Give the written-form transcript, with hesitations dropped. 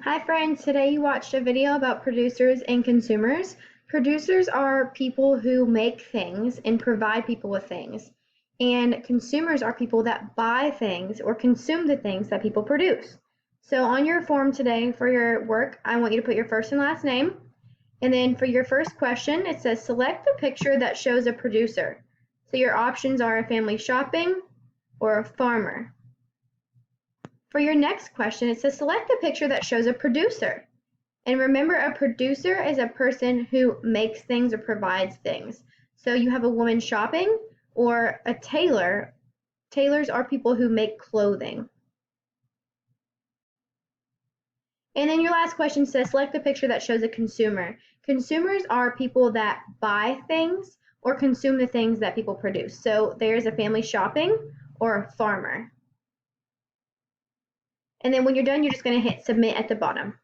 Hi friends, today you watched a video about producers and consumers. Producers are people who make things and provide people with things. And consumers are people that buy things or consume the things that people produce. So on your form today for your work, I want you to put your first and last name. And then for your first question, it says select the picture that shows a producer. So your options are a family shopping or a farmer. For your next question, it says select a picture that shows a producer. And remember, a producer is a person who makes things or provides things. So you have a woman shopping or a tailor. Tailors are people who make clothing. And then your last question says select a picture that shows a consumer. Consumers are people that buy things or consume the things that people produce. So there's a family shopping or a farmer. And then when you're done, you're just going to hit submit at the bottom.